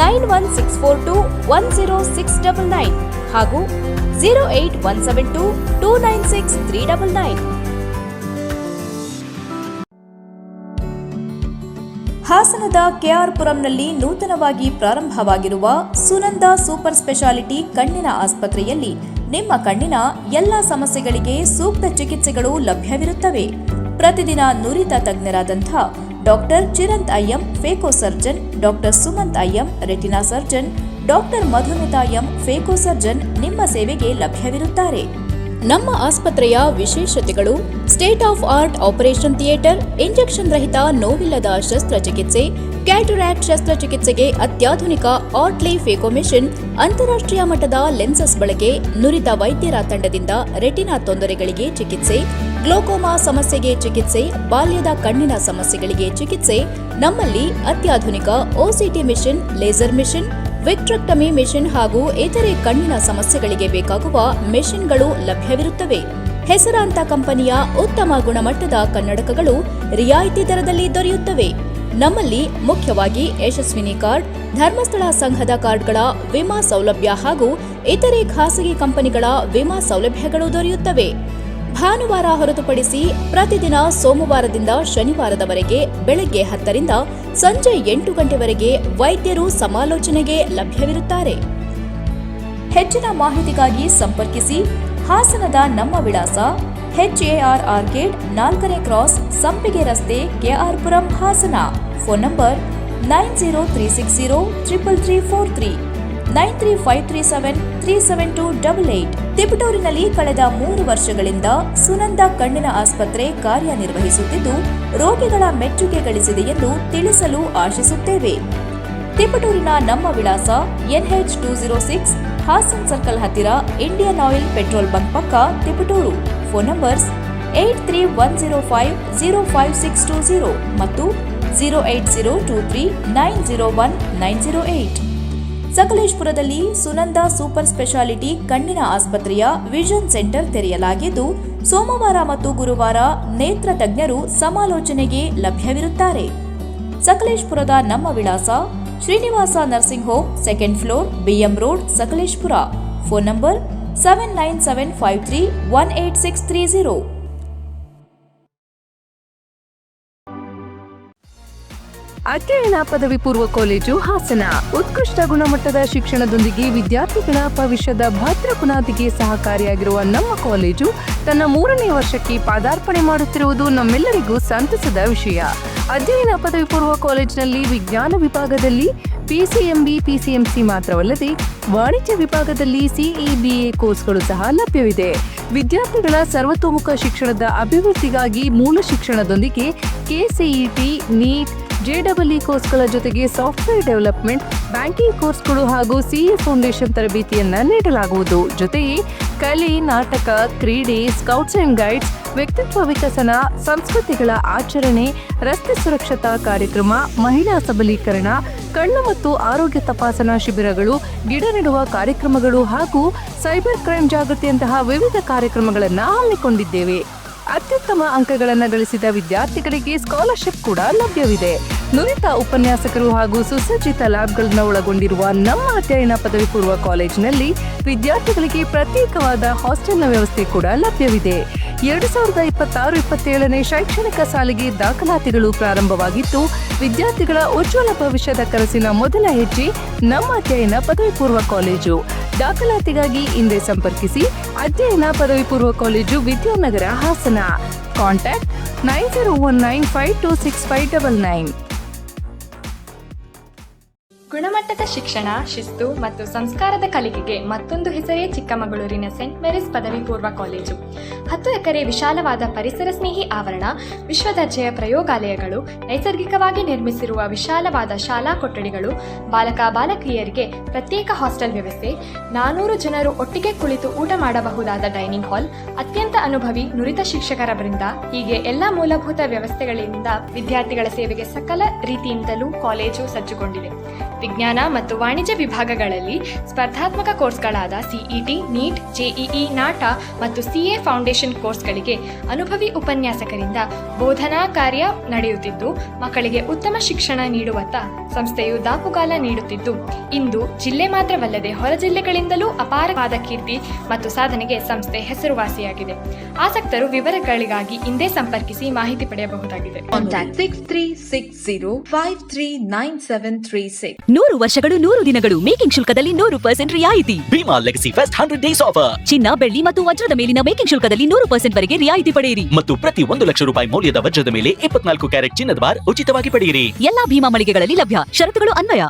Speaker 1: 9164210699 ಹಾಗೂ 08172296399. ಹಾಸನದ ಕೆಆರ್ಪುರಂನಲ್ಲಿ ನೂತನವಾಗಿ ಪ್ರಾರಂಭವಾಗಿರುವ ಸುನಂದ ಸೂಪರ್ ಸ್ಪೆಷಾಲಿಟಿ ಕಣ್ಣಿನ ಆಸ್ಪತ್ರೆಯಲ್ಲಿ ನಿಮ್ಮ ಕಣ್ಣಿನ ಎಲ್ಲ ಸಮಸ್ಯೆಗಳಿಗೆ ಸೂಕ್ತ ಚಿಕಿತ್ಸೆಗಳು ಲಭ್ಯವಿರುತ್ತವೆ. ಪ್ರತಿದಿನ ನುರಿತ ತಜ್ಞರಾದಂಥ doctor Chiranth IM phaco surgeon, doctor Sumanth IM retina surgeon, doctor Madhumita M phaco surgeon ನಿಮ್ಮ ಸೇವೆಗೆ ಲಭ್ಯವಿರುತ್ತಾರೆ. ನಮ್ಮ ಆಸ್ಪತ್ರೆಯ ವಿಶೇಷತೆಗಳು: state of art operation theatre, injection ರಹಿತ ನೋವಿಲ್ಲದ ಶಸ್ತ್ರಚಿಕಿತ್ಸೆ, ಕ್ಯಾಟರಾಕ್ಟ್ ಶಸ್ತ್ರಚಿಕಿತ್ಸೆಗೆ ಅತ್ಯಾಧುನಿಕ ಆರ್ಟ್ಲಿ ಫೇಕೋ ಮೆಷಿನ್, ಅಂತಾರಾಷ್ಟ್ರೀಯ ಮಟ್ಟದ ಲೆನ್ಸಸ್ ಬಳಕೆ, ನುರಿತ ವೈದ್ಯರ ತಂಡದಿಂದ ರೆಟಿನಾ ತೊಂದರೆಗಳಿಗೆ ಚಿಕಿತ್ಸೆ, ಗ್ಲೋಕೋಮಾ ಸಮಸ್ಯೆಗೆ ಚಿಕಿತ್ಸೆ, ಬಾಲ್ಯದ ಕಣ್ಣಿನ ಸಮಸ್ಯೆಗಳಿಗೆ ಚಿಕಿತ್ಸೆ. ನಮ್ಮಲ್ಲಿ ಅತ್ಯಾಧುನಿಕ OCT machine, laser machine, vitrectomy machine ಹಾಗೂ ಇತರೆ ಕಣ್ಣಿನ ಸಮಸ್ಯೆಗಳಿಗೆ ಬೇಕಾಗುವ ಮೆಷಿನ್ಗಳು ಲಭ್ಯವಿರುತ್ತವೆ. ಹೆಸರಾಂತ ಕಂಪನಿಯ ಉತ್ತಮ ಗುಣಮಟ್ಟದ ಕನ್ನಡಕಗಳು ರಿಯಾಯಿತಿ ದರದಲ್ಲಿ ದೊರೆಯುತ್ತವೆ. ನಮ್ಮಲ್ಲಿ ಮುಖ್ಯವಾಗಿ ಯಶಸ್ವಿನಿ ಕಾರ್ಡ್, ಧರ್ಮಸ್ಥಳ ಸಂಘದ ಕಾರ್ಡ್ಗಳ ವಿಮಾ ಸೌಲಭ್ಯ ಹಾಗೂ ಇತರೆ ಖಾಸಗಿ ಕಂಪನಿಗಳ ವಿಮಾ ಸೌಲಭ್ಯಗಳು ದೊರೆಯುತ್ತವೆ. ಭಾನುವಾರ ಹೊರತುಪಡಿಸಿ ಪ್ರತಿದಿನ ಸೋಮವಾರದಿಂದ ಶನಿವಾರದವರೆಗೆ ಬೆಳಗ್ಗೆ 10 ರಿಂದ ಸಂಜೆ 8 ಗಂಟೆವರೆಗೆ ವೈದ್ಯರು ಸಮಾಲೋಚನೆಗೆ ಲಭ್ಯವಿರುತ್ತಾರೆ. ಹೆಚ್ಚಿನ ಮಾಹಿತಿಗಾಗಿ ಸಂಪರ್ಕಿಸಿ. ಹಾಸನದ ನಮ್ಮ ವಿಳಾಸ HAR ಆರ್ಕೇಡ್ 4ನೇ ಕ್ರಾಸ್, ಸಂಪಿಗೆ ರಸ್ತೆ, ಕೆಆರ್ಪುರಂ, ಹಾಸನ. Phone number 9036033343, 9353737288. ತಿಪಟೂರಿನಲ್ಲಿ ಕಳೆದ 3 ವರ್ಷಗಳಿಂದ ಸುನಂದ ಕಣ್ಣಿನ ಆಸ್ಪತ್ರೆ ಕಾರ್ಯನಿರ್ವಹಿಸುತ್ತಿದ್ದು ರೋಗಿಗಳ ಮೆಚ್ಚುಗೆ ಗಳಿಸಿದೆ ಎಂದು ತಿಳಿಸಲು ಆಶಿಸುತ್ತೇವೆ. ತಿಪಟೂರಿನ ನಮ್ಮ ವಿಳಾಸ NH 206, ಹಾಸನ್ ಸರ್ಕಲ್ ಹತ್ತಿರ, ಇಂಡಿಯನ್ ಆಯಿಲ್ ಪೆಟ್ರೋಲ್ ಬಂಕ್ ಪಕ್ಕ, ತಿಪಟೂರು. ಫೋನ್ ನಂಬರ್ಸ್ 8310505620 ಮತ್ತು 08023901908. ಸಕಲೇಶಪುರದಲ್ಲಿ ಸುನಂದ ಸೂಪರ್ ಸ್ಪೆಷಾಲಿಟಿ ಕಣ್ಣಿನ ಆಸ್ಪತ್ರೆಯ ವಿಷನ್ ಸೆಂಟರ್ ತೆರೆಯಲಾಗಿದ್ದು ಸೋಮವಾರ ಮತ್ತು ಗುರುವಾರ ನೇತ್ರ ತಜ್ಞರು ಸಮಾಲೋಚನೆಗೆ ಲಭ್ಯವಿರುತ್ತಾರೆ. ಸಕಲೇಶಪುರದ ನಮ್ಮ ವಿಳಾಸ Srinivasa nursing home, 2nd floor, BM road, Sakleshpur. Phone number 7975318630.
Speaker 7: ಅಧ್ಯಯನ ಪದವಿ ಪೂರ್ವ ಕಾಲೇಜು ಹಾಸನ ಉತ್ಕೃಷ್ಟ ಗುಣಮಟ್ಟದ ಶಿಕ್ಷಣದೊಂದಿಗೆ ವಿದ್ಯಾರ್ಥಿಗಳ ಭವಿಷ್ಯದ ಭದ್ರ ಬುನಾದಿಗೆ ಸಹಕಾರಿಯಾಗಿರುವ ನಮ್ಮ ಕಾಲೇಜು ತನ್ನ 3ನೇ ವರ್ಷಕ್ಕೆ ಪಾದಾರ್ಪಣೆ ಮಾಡುತ್ತಿರುವುದು ನಮ್ಮೆಲ್ಲರಿಗೂ ಸಂತಸದ ವಿಷಯ. ಅಧ್ಯಯನ ಪದವಿ ಪೂರ್ವ ಕಾಲೇಜಿನಲ್ಲಿ ವಿಜ್ಞಾನ ವಿಭಾಗದಲ್ಲಿ PCMB, PCMC ಮಾತ್ರವಲ್ಲದೆ ವಾಣಿಜ್ಯ ವಿಭಾಗದಲ್ಲಿ CEBA ಕೋರ್ಸ್ಗಳು ಸಹ ಲಭ್ಯವಿದೆ. ವಿದ್ಯಾರ್ಥಿಗಳ ಸರ್ವತೋಮುಖ ಶಿಕ್ಷಣದ ಅಭಿವೃದ್ಧಿಗಾಗಿ ಮೂಲ ಶಿಕ್ಷಣದೊಂದಿಗೆ KCET, NEET, JEE ಕೋರ್ಸ್ಗಳ ಜೊತೆಗೆ ಸಾಫ್ಟ್ವೇರ್ ಡೆವಲಪ್ಮೆಂಟ್, ಬ್ಯಾಂಕಿಂಗ್ ಕೋರ್ಸ್ಗಳು ಹಾಗೂ CA ಫೌಂಡೇಶನ್ ತರಬೇತಿಯನ್ನ ನೀಡಲಾಗುವುದು. ಜೊತೆಗೆ ಕಲೆ, ನಾಟಕ, ಕ್ರೀಡೆ, ಸ್ಕೌಟ್ಸ್ ಅಂಡ್ ಗೈಡ್ಸ್, ವ್ಯಕ್ತಿತ್ವ ವಿಕಸನ, ಸಂಸ್ಕೃತಿಗಳ ಆಚರಣೆ, ರಸ್ತೆ ಸುರಕ್ಷತಾ ಕಾರ್ಯಕ್ರಮ, ಮಹಿಳಾ ಸಬಲೀಕರಣ, ಕಣ್ಣು ಮತ್ತು ಆರೋಗ್ಯ ತಪಾಸಣಾ ಶಿಬಿರಗಳು, ಗಿಡ ನೆಡುವ ಕಾರ್ಯಕ್ರಮಗಳು ಹಾಗೂ ಸೈಬರ್ ಕ್ರೈಮ್ ಜಾಗೃತಿಯಂತಹ ವಿವಿಧ ಕಾರ್ಯಕ್ರಮಗಳನ್ನು ಹಮ್ಮಿಕೊಂಡಿದ್ದೇವೆ. ಅತ್ಯುತ್ತಮ ಅಂಕಗಳನ್ನು ಗಳಿಸಿದ ವಿದ್ಯಾರ್ಥಿಗಳಿಗೆ ಸ್ಕಾಲರ್ಶಿಪ್ ಕೂಡ ಲಭ್ಯವಿದೆ. ನುರಿತ ಉಪನ್ಯಾಸಕರು ಹಾಗೂ ಸುಸಜ್ಜಿತ ಲ್ಯಾಬ್ಗಳನ್ನು ಒಳಗೊಂಡಿರುವ ನಮ್ಮ ಅಧ್ಯಯನ ಪದವಿ ಪೂರ್ವ ಕಾಲೇಜಿನಲ್ಲಿ ವಿದ್ಯಾರ್ಥಿಗಳಿಗೆ ಪ್ರತ್ಯೇಕವಾದ ಹಾಸ್ಟೆಲ್ನ ವ್ಯವಸ್ಥೆ ಕೂಡ ಲಭ್ಯವಿದೆ. 2026-27ನೇ ಶೈಕ್ಷಣಿಕ ಸಾಲಿಗೆ ದಾಖಲಾತಿಗಳು ಪ್ರಾರಂಭವಾಗಿದ್ದು ವಿದ್ಯಾರ್ಥಿಗಳ ಉಜ್ವಲ ಭವಿಷ್ಯದ ಕನಸಿನ ಮೊದಲ ಹೆಜ್ಜೆ ನಮ್ಮ ಅಧ್ಯಯನ ಪದವಿ ಪೂರ್ವ ಕಾಲೇಜು. ದಾಖಲಾತಿಗಾಗಿ ಹಿಂದೆ ಸಂಪರ್ಕಿಸಿ. ಅಧ್ಯಯನ ಪದವಿ ಪೂರ್ವ ಕಾಲೇಜು, ವಿದ್ಯಾನಗರ, ಹಾಸನ. ಕಾಂಟ್ಯಾಕ್ಟ್ 9019526599.
Speaker 6: ಗುಣಮಟ್ಟದ ಶಿಕ್ಷಣ, ಶಿಸ್ತು ಮತ್ತು ಸಂಸ್ಕಾರದ ಕಲಿಕೆಗೆ ಮತ್ತೊಂದು ಹೆಸರೇ ಚಿಕ್ಕಮಗಳೂರಿನ ಸೆಂಟ್ ಮೇರಿಸ್ ಪದವಿ ಪೂರ್ವ ಕಾಲೇಜು. 10 ಎಕರೆ ವಿಶಾಲವಾದ ಪರಿಸರ ಸ್ನೇಹಿ ಆವರಣ, ವಿಶ್ವದರ್ಜೆಯ ಪ್ರಯೋಗಾಲಯಗಳು, ನೈಸರ್ಗಿಕವಾಗಿ ನಿರ್ಮಿಸಿರುವ ವಿಶಾಲವಾದ ಶಾಲಾ ಕೊಠಡಿಗಳು, ಬಾಲಕ ಬಾಲಕಿಯರಿಗೆ ಪ್ರತ್ಯೇಕ ಹಾಸ್ಟೆಲ್ ವ್ಯವಸ್ಥೆ, 400 ಜನರು ಒಟ್ಟಿಗೆ ಕುಳಿತು ಊಟ ಮಾಡಬಹುದಾದ ಡೈನಿಂಗ್ ಹಾಲ್, ಅತ್ಯಂತ ಅನುಭವಿ ನುರಿತ ಶಿಕ್ಷಕರ ವೃಂದ, ಹೀಗೆ ಎಲ್ಲ ಮೂಲಭೂತ ವ್ಯವಸ್ಥೆಗಳಿಂದ ವಿದ್ಯಾರ್ಥಿಗಳ ಸೇವೆಗೆ ಸಕಲ ರೀತಿಯಿಂದಲೂ ಕಾಲೇಜು ಸಜ್ಜುಗೊಂಡಿದೆ. ವಿಜ್ಞಾನ ಮತ್ತು ವಾಣಿಜ್ಯ ವಿಭಾಗಗಳಲ್ಲಿ ಸ್ಪರ್ಧಾತ್ಮಕ ಕೋರ್ಸ್ಗಳಾದ ಸಿಇಟಿ, ನೀಟ್, ಜೆಇಇ, ನಾಟಾ ಮತ್ತು ಸಿಎ ಫೌಂಡೇಶನ್ ಕೋರ್ಸ್ಗಳಿಗೆ ಅನುಭವಿ ಉಪನ್ಯಾಸಕರಿಂದ ಬೋಧನಾ ಕಾರ್ಯ ನಡೆಯುತ್ತಿದ್ದು, ಮಕ್ಕಳಿಗೆ ಉತ್ತಮ ಶಿಕ್ಷಣ ನೀಡುವತ್ತ ಸಂಸ್ಥೆಯು ದಾಪುಗಾಲ ನೀಡುತ್ತಿದ್ದು, ಇಂದು ಜಿಲ್ಲೆ ಮಾತ್ರವಲ್ಲದೆ ಹೊರ ಜಿಲ್ಲೆಗಳಿಂದಲೂ ಅಪಾರವಾದ ಕೀರ್ತಿ ಮತ್ತು ಸಾಧನೆಗೆ ಸಂಸ್ಥೆ ಹೆಸರುವಾಸಿಯಾಗಿದೆ. ಆಸಕ್ತರು ವಿವರಗಳಿಗಾಗಿ ಹಿಂದೆ ಸಂಪರ್ಕಿಸಿ ಮಾಹಿತಿ ಪಡೆಯಬಹುದಾಗಿದೆ.
Speaker 8: Contact 6360539736.
Speaker 9: 100 ವರ್ಷಗಳು 100 ದಿನಗಳು ಮೇಕಿಂಗ್ ಶುಲ್ಕದಲ್ಲಿ 100% ರಿಯಾಯಿತಿ.
Speaker 10: Bhima legacy fest 100 days offer.
Speaker 9: ಚಿನ್ನ, ಬೆಳ್ಳಿ ಮತ್ತು ವಜ್ರದ ಮೇಲಿನ ಮೇಕಿಂಗ್ ಶುಲ್ಕದಲ್ಲಿ 100% ವರೆಗೆ ರಿಯಾಯಿತಿ ಪಡೆಯಿರಿ.
Speaker 10: ಮತ್ತು ಪ್ರತಿ 1 ಲಕ್ಷ ರೂಪಾಯಿ ಮೌಲ್ಯದ ವಜ್ರದ ಮೇಲೆ 24 ಕ್ಯಾರೆಟ್ ಚಿನ್ನದ ಬಾರ್ ಉಚಿತವಾಗಿ ಪಡೆಯಿರಿ.
Speaker 9: ಎಲ್ಲಾ ಭೀಮಾ ಮಳಿಗೆಗಳಲ್ಲಿ ಲಭ್ಯ. ಷರತ್ತುಗಳು ಅನ್ವಯ.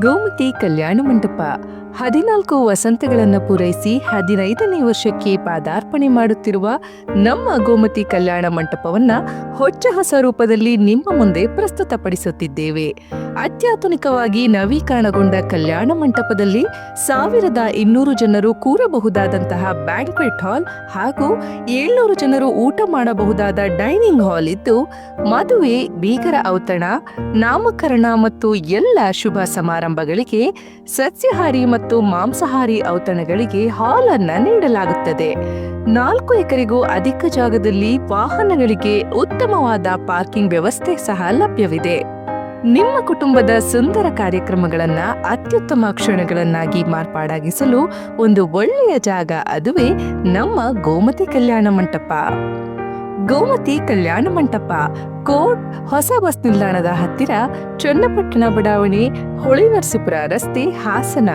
Speaker 7: ಗೋಮತಿ ಕಲ್ಯಾಣ ಮಂಟಪ 14 ವಸಂತಗಳನ್ನು ಪೂರೈಸಿ 15ನೇ ವರ್ಷಕ್ಕೆ ಪಾದಾರ್ಪಣೆ ಮಾಡುತ್ತಿರುವ ನಮ್ಮ ಗೋಮತಿ ಕಲ್ಯಾಣ ಮಂಟಪವನ್ನ ಹೊಚ್ಚ ಹೊಸ ರೂಪದಲ್ಲಿ ನಿಮ್ಮ ಮುಂದೆ ಪ್ರಸ್ತುತಪಡಿಸುತ್ತಿದ್ದೇವೆ. ಅತ್ಯಾಧುನಿಕವಾಗಿ ನವೀಕರಣಗೊಂಡ ಕಲ್ಯಾಣ ಮಂಟಪದಲ್ಲಿ 1200 ಜನರು ಕೂರಬಹುದಾದಂತಹ ಬ್ಯಾಂಕ್ವೆಟ್ ಹಾಲ್ ಹಾಗೂ 700 ಜನರು ಊಟ ಮಾಡಬಹುದಾದ ಡೈನಿಂಗ್ ಹಾಲ್ ಇದ್ದು, ಮದುವೆ, ಬೀಗರ ಔತಣ, ನಾಮಕರಣ ಮತ್ತು ಎಲ್ಲ ಶುಭ ಸಮಾರಂಭಗಳಿಗೆ ಸಸ್ಯಾಹಾರಿ ಮತ್ತು ಮಾಂಸಾಹಾರಿ ಔತಣಗಳಿಗೆ ಹಾಲ್ ಅನ್ನ ನೀಡಲಾಗುತ್ತದೆ. 4 ಎಕರೆಗೂ ಅಧಿಕ ಜಾಗದಲ್ಲಿ ವಾಹನಗಳಿಗೆ ಉತ್ತಮವಾದ ಪಾರ್ಕಿಂಗ್ ವ್ಯವಸ್ಥೆ ಸಹ ಲಭ್ಯವಿದೆ. ನಿಮ್ಮ ಕುಟುಂಬದ ಸುಂದರ ಕಾರ್ಯಕ್ರಮಗಳನ್ನ ಅತ್ಯುತ್ತಮ ಕ್ಷಣಗಳನ್ನಾಗಿ ಮಾರ್ಪಾಡಾಗಿಸಲು ಒಂದು ಒಳ್ಳೆಯ ಜಾಗ, ಅದುವೇ ನಮ್ಮ ಗೋಮತಿ ಕಲ್ಯಾಣ ಮಂಟಪ. ಗೋಮತಿ ಕಲ್ಯಾಣ ಮಂಟಪ, ಕೋಟ್ ಹೊಸ ಬಸ್ ನಿಲ್ದಾಣದ ಹತ್ತಿರ, ಚನ್ನಪಟ್ಟಣ ಬಡಾವಣೆ, ಹೊಳೆನರಸೀಪುರ ರಸ್ತೆ, ಹಾಸನ.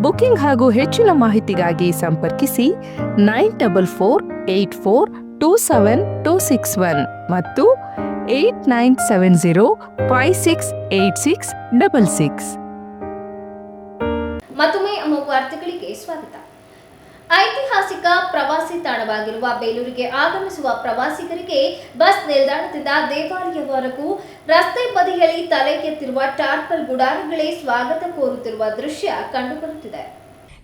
Speaker 7: ಬುಕಿಂಗ್ ಹಾಗೂ ಹೆಚ್ಚಿನ ಮಾಹಿತಿಗಾಗಿ ಸಂಪರ್ಕಿಸಿ 9484827261 ಮತ್ತು 8970568666.
Speaker 1: ಮತ್ತೊಮ್ಮೆ ಅಮೋಘ ವಾರ್ತೆಗಳಿಗೆ ಸ್ವಾಗತ. ಐತಿಹಾಸಿಕ ಪ್ರವಾಸಿ ತಾಣವಾಗಿರುವ ಬೇಲೂರಿಗೆ ಆಗಮಿಸುವ ಪ್ರವಾಸಿಗರಿಗೆ ಬಸ್ ನಿಲ್ದಾಣದಿಂದ ದೇವಾಲಯವರೆಗೂ ರಸ್ತೆ ಬದಿಯಲ್ಲಿ ತಲೆ ಎತ್ತಿರುವ ಟಾರ್ಪಲ್ ಗುಡಾರಗಳೇ ಸ್ವಾಗತ ಕೋರುತ್ತಿರುವ ದೃಶ್ಯ ಕಂಡುಬರುತ್ತಿದೆ.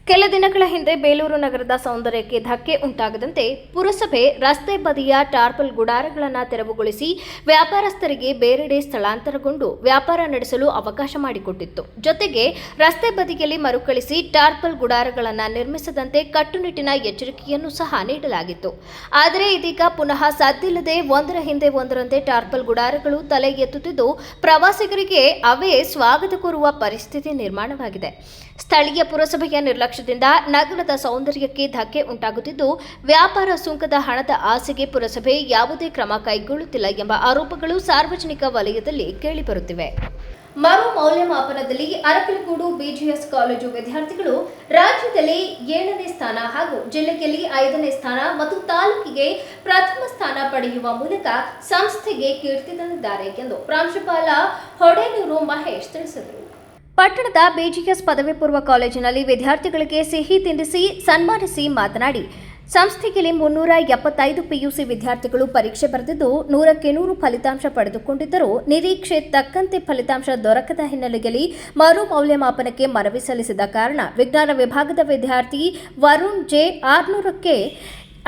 Speaker 1: ಕೆಲ ದಿನಗಳ ಹಿಂದೆ ಬೇಲೂರು ನಗರದ ಸೌಂದರ್ಯಕ್ಕೆ ಧಕ್ಕೆ ಉಂಟಾಗದಂತೆ ಪುರಸಭೆ ರಸ್ತೆ ಬದಿಯ ಟಾರ್ಪಲ್ ಗುಡಾರಗಳನ್ನು ತೆರವುಗೊಳಿಸಿ ವ್ಯಾಪಾರಸ್ಥರಿಗೆ ಬೇರೆಡೆ ಸ್ಥಳಾಂತರಗೊಂಡು ವ್ಯಾಪಾರ ನಡೆಸಲು ಅವಕಾಶ ಮಾಡಿಕೊಟ್ಟಿತ್ತು. ಜೊತೆಗೆ ರಸ್ತೆ ಬದಿಯಲ್ಲಿ ಮರುಕಳಿಸಿ ಟಾರ್ಪಲ್ ಗುಡಾರಗಳನ್ನು ನಿರ್ಮಿಸದಂತೆ ಕಟ್ಟುನಿಟ್ಟಿನ ಎಚ್ಚರಿಕೆಯನ್ನು ಸಹ ನೀಡಲಾಗಿತ್ತು. ಆದರೆ ಇದೀಗ ಪುನಃ ಸದ್ದಿಲ್ಲದೆ ಒಂದರ ಹಿಂದೆ ಒಂದರಂತೆ ಟಾರ್ಪಲ್ ಗುಡಾರಗಳು ತಲೆ ಎತ್ತುತ್ತಿದ್ದು, ಪ್ರವಾಸಿಗರಿಗೆ ಅವೇ ಸ್ವಾಗತ ಕೋರುವ ಪರಿಸ್ಥಿತಿ ನಿರ್ಮಾಣವಾಗಿದೆ. ಸ್ಥಳೀಯ ಪುರಸಭೆಯ ನಿರ್ಲಕ್ಷ್ಯದಿಂದ ನಗರದ ಸೌಂದರ್ಯಕ್ಕೆ ಧಕ್ಕೆ ಉಂಟಾಗುತ್ತಿದ್ದು, ವ್ಯಾಪಾರ ಸುಂಕದ ಹಣದ ಆಸೆಗೆ ಪುರಸಭೆ ಯಾವುದೇ ಕ್ರಮ ಕೈಗೊಳ್ಳುತ್ತಿಲ್ಲ ಎಂಬ ಆರೋಪಗಳು ಸಾರ್ವಜನಿಕ ವಲಯದಲ್ಲಿ ಕೇಳಿಬರುತ್ತಿವೆ. ಮರು ಮೌಲ್ಯಮಾಪನದಲ್ಲಿ ಅರಕಲಗೂಡು ಬಿಜಿಎಸ್ ಕಾಲೇಜು ವಿದ್ಯಾರ್ಥಿಗಳು ರಾಜ್ಯದಲ್ಲಿ 7ನೇ ಸ್ಥಾನ ಹಾಗೂ ಜಿಲ್ಲೆಯಲ್ಲಿ 5ನೇ ಸ್ಥಾನ ಮತ್ತು ತಾಲೂಕಿಗೆ ಪ್ರಥಮ ಸ್ಥಾನ ಪಡೆಯುವ ಮೂಲಕ ಸಂಸ್ಥೆಗೆ ಕೀರ್ತಿ ತಂದಿದ್ದಾರೆ ಎಂದು ಪ್ರಾಂಶುಪಾಲ ಹೊಡೆನೂರು ಮಹೇಶ್ ತಿಳಿಸಿದರು. ಪಟ್ಟಣದ ಬಿಜಿಎಸ್ ಪದವಿ ಪೂರ್ವ ಕಾಲೇಜಿನಲ್ಲಿ ವಿದ್ಯಾರ್ಥಿಗಳಿಗೆ ಸಿಹಿ ತಿನ್ನಿಸಿ ಸನ್ಮಾನಿಸಿ ಮಾತನಾಡಿ, ಸಂಸ್ಥೆಯಲ್ಲಿ 375 ಪಿಯುಸಿ ವಿದ್ಯಾರ್ಥಿಗಳು ಪರೀಕ್ಷೆ ಬರೆದಿದ್ದು 100ಕ್ಕೆ 100 ಫಲಿತಾಂಶ ಪಡೆದುಕೊಂಡಿದ್ದರೂ ನಿರೀಕ್ಷೆ ತಕ್ಕಂತೆ ಫಲಿತಾಂಶ ದೊರಕದ ಹಿನ್ನೆಲೆಯಲ್ಲಿ ಮರು ಮೌಲ್ಯಮಾಪನಕ್ಕೆ ಮನವಿ ಸಲ್ಲಿಸಿದ ಕಾರಣ ವಿಜ್ಞಾನ ವಿಭಾಗದ ವಿದ್ಯಾರ್ಥಿ ವರುಣ್ ಜೆ 600ಕ್ಕೆ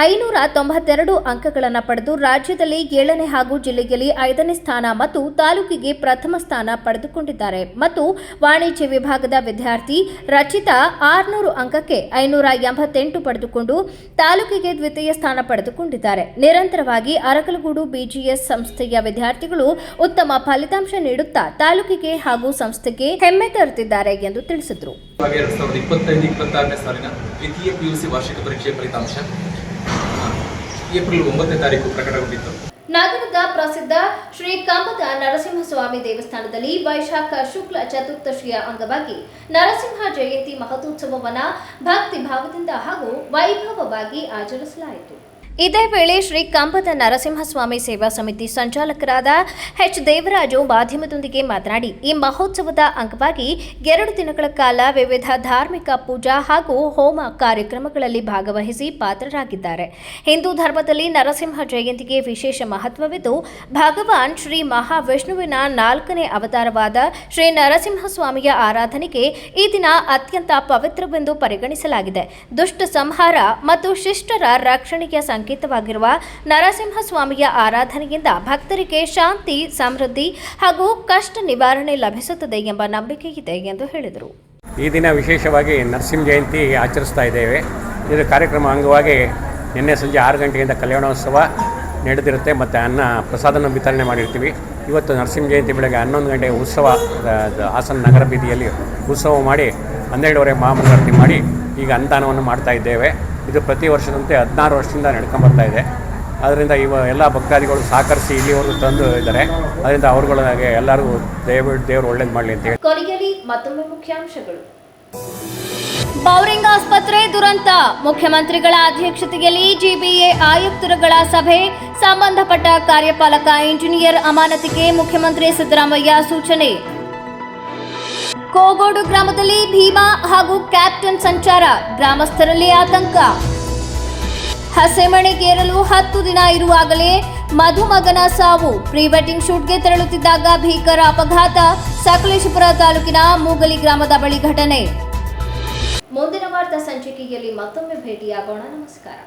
Speaker 1: 592 ಅಂಕಗಳನ್ನು ಪಡೆದು ರಾಜ್ಯದಲ್ಲಿ 7ನೇ ಹಾಗೂ ಜಿಲ್ಲೆಯಲ್ಲಿ 5ನೇ ಸ್ಥಾನ ಮತ್ತು ತಾಲೂಕಿಗೆ ಪ್ರಥಮ ಸ್ಥಾನ ಪಡೆದುಕೊಂಡಿದ್ದಾರೆ. ಮತ್ತು ವಾಣಿಜ್ಯ ವಿಭಾಗದ ವಿದ್ಯಾರ್ಥಿ ರಚಿತಾ 600 ಅಂಕಕ್ಕೆ 588 ಪಡೆದುಕೊಂಡು ತಾಲೂಕಿಗೆ ದ್ವಿತೀಯ ಸ್ಥಾನ ಪಡೆದುಕೊಂಡಿದ್ದಾರೆ. ನಿರಂತರವಾಗಿ ಅರಕಲಗೂಡು ಬಿಜಿಎಸ್ ಸಂಸ್ಥೆಯ ವಿದ್ಯಾರ್ಥಿಗಳು ಉತ್ತಮ ಫಲಿತಾಂಶ ನೀಡುತ್ತಾ ತಾಲೂಕಿಗೆ ಹಾಗೂ ಸಂಸ್ಥೆಗೆ ಹೆಮ್ಮೆ ತರುತ್ತಿದ್ದಾರೆ ಎಂದು ತಿಳಿಸಿದರು.
Speaker 11: 2025-26ನೇ ಸಾಲಿನ ದ್ವಿತೀಯ ಪಿಯುಸಿ ವಾರ್ಷಿಕ ಪರೀಕ್ಷೆ ಫಲಿತಾಂಶ ಏಪ್ರಿಲ್ 9ನೇ ತಾರೀಕು ಪ್ರಕಟಗೊಂಡಿತ್ತು.
Speaker 1: ನಗರದ ಪ್ರಸಿದ್ಧ ಶ್ರೀ ಕಂಬದ ನರಸಿಂಹಸ್ವಾಮಿ ದೇವಸ್ಥಾನದಲ್ಲಿ ವೈಶಾಖ ಶುಕ್ಲ ಚತುರ್ದಶಿಯ ಅಂಗವಾಗಿ ನರಸಿಂಹ ಜಯಂತಿ ಮಹೋತ್ಸವವನ್ನು ಭಕ್ತಿ ಭಾವದಿಂದ ಹಾಗೂ ವೈಭವವಾಗಿ ಆಚರಿಸಲಾಯಿತು. ಇದೇ ವೇಳೆ ಶ್ರೀ ಕಂಬದ ನರಸಿಂಹಸ್ವಾಮಿ ಸೇವಾ ಸಮಿತಿ ಸಂಚಾಲಕರಾದ ಎಚ್ ದೇವರಾಜು ಮಾಧ್ಯಮದೊಂದಿಗೆ ಮಾತನಾಡಿ, ಈ ಮಹೋತ್ಸವದ ಅಂಗವಾಗಿ 2 ದಿನಗಳ ಕಾಲ ವಿವಿಧ ಧಾರ್ಮಿಕ ಪೂಜಾ ಹಾಗೂ ಹೋಮ ಕಾರ್ಯಕ್ರಮಗಳಲ್ಲಿ ಭಾಗವಹಿಸಿ ಪಾತ್ರರಾಗಿದ್ದಾರೆ. ಹಿಂದೂ ಧರ್ಮದಲ್ಲಿ ನರಸಿಂಹ ಜಯಂತಿಗೆ ವಿಶೇಷ ಮಹತ್ವವಿದ್ದು, ಭಗವಾನ್ ಶ್ರೀ ಮಹಾವಿಷ್ಣುವಿನ 4ನೇ ಅವತಾರವಾದ ಶ್ರೀ ನರಸಿಂಹಸ್ವಾಮಿಯ ಆರಾಧನೆಗೆ ಈ ದಿನ ಅತ್ಯಂತ ಪವಿತ್ರವೆಂದು ಪರಿಗಣಿಸಲಾಗಿದೆ. ದುಷ್ಟ ಸಂಹಾರ ಮತ್ತು ಶಿಷ್ಟರ ರಕ್ಷಣೆಯ ಸಂಕೇತವಾಗಿರುವ ನರಸಿಂಹಸ್ವಾಮಿಯ ಆರಾಧನೆಯಿಂದ ಭಕ್ತರಿಗೆ ಶಾಂತಿ, ಸಮೃದ್ಧಿ ಹಾಗೂ ಕಷ್ಟ ನಿವಾರಣೆ ಲಭಿಸುತ್ತದೆ ಎಂಬ ನಂಬಿಕೆ ಇದೆ ಎಂದು ಹೇಳಿದರು.
Speaker 12: ಈ ದಿನ ವಿಶೇಷವಾಗಿ ನರಸಿಂಹ ಜಯಂತಿ ಆಚರಿಸ್ತಾ ಇದ್ದೇವೆ. ಇದರ ಕಾರ್ಯಕ್ರಮ ಅಂಗವಾಗಿ ನಿನ್ನೆ ಸಂಜೆ 6 ಗಂಟೆಯಿಂದ ಕಲ್ಯಾಣೋತ್ಸವ ನಡೆದಿರುತ್ತೆ ಮತ್ತು ಪ್ರಸಾದನ ವಿತರಣೆ ಮಾಡಿರ್ತೀವಿ. ಇವತ್ತು ನರಸಿಂಹ ಜಯಂತಿ ಬೆಳಗ್ಗೆ 11 ಗಂಟೆಗೆ ಉತ್ಸವ ಹಾಸನ ನಗರ ಬೀದಿಯಲ್ಲಿ ಉತ್ಸವ ಮಾಡಿ 12:30 ಮಹಾಮಂಗಳಾರತಿ ಮಾಡಿ ಈಗ ಅನ್ನದಾನವನ್ನು ಮಾಡ್ತಾ ಇದ್ದೇವೆ. ಇದು ಪ್ರತಿ ವರ್ಷದಂತೆ 16 ವರ್ಷದಿಂದ ನಡ್ಕೊಂಬರ್ತಾ ಇದೆ. ಅದರಿಂದ ಎಲ್ಲ ಭಕ್ತಾದಿಗಳು ಸಹಕರಿಸಿ ಇಲ್ಲಿವರೆಗೂ ತಂದು ಇದ್ದಾರೆ. ಅದರಿಂದ ಅವರುಗಳಿಗೆ ಎಲ್ಲರಿಗೂ ದೇವರು ಒಳ್ಳೇದು ಮಾಡಲಿ ಅಂತ ಹೇಳಿ.
Speaker 1: ಕೊನೆಯಲ್ಲಿ ಮತ್ತೊಮ್ಮೆ ಮುಖ್ಯಾಂಶಗಳು. ಬೌರಿಂಗ್ ಆಸ್ಪತ್ರೆ ದುರಂತ, ಮುಖ್ಯಮಂತ್ರಿಗಳ ಅಧ್ಯಕ್ಷತೆಯಲ್ಲಿ ಜಿಬಿಎ ಆಯುಕ್ತರುಗಳ ಸಭೆ, ಸಂಬಂಧಪಟ್ಟ ಕಾರ್ಯಪಾಲಕ ಇಂಜಿನಿಯರ್ ಅಮಾನತಿಗೆ ಮುಖ್ಯಮಂತ್ರಿ ಸಿದ್ದರಾಮಯ್ಯ ಸೂಚನೆ. ಕೋಗೋಡು ಗ್ರಾಮದಲ್ಲಿ ಭೀಮಾ ಹಾಗೂ ಕ್ಯಾಪ್ಟನ್ ಸಂಚಾರ, ಗ್ರಾಮಸ್ಥರಲ್ಲಿ ಆತಂಕ. ಹಸೆಮಣೆಗೇರಲು 10 ದಿನ ಇರುವಾಗಲೇ ಮಧುಮಗನ ಸಾವು, ಪ್ರೀ ವೆಡ್ಡಿಂಗ್ ಶೂಟ್ಗೆ ತೆರಳುತ್ತಿದ್ದಾಗ ಭೀಕರ ಅಪಘಾತ, ಸಕಲೇಶಪುರ ತಾಲೂಕಿನ ಮೂಗಲಿ ಗ್ರಾಮದ ಬಳಿ ಘಟನೆ. ಮುಂದಿನ ವಾರ್ತಾ ಸಂಚಿಕೆಯಲ್ಲಿ ಮತ್ತೊಮ್ಮೆ ಭೇಟಿಯಾಗೋಣ. ನಮಸ್ಕಾರ.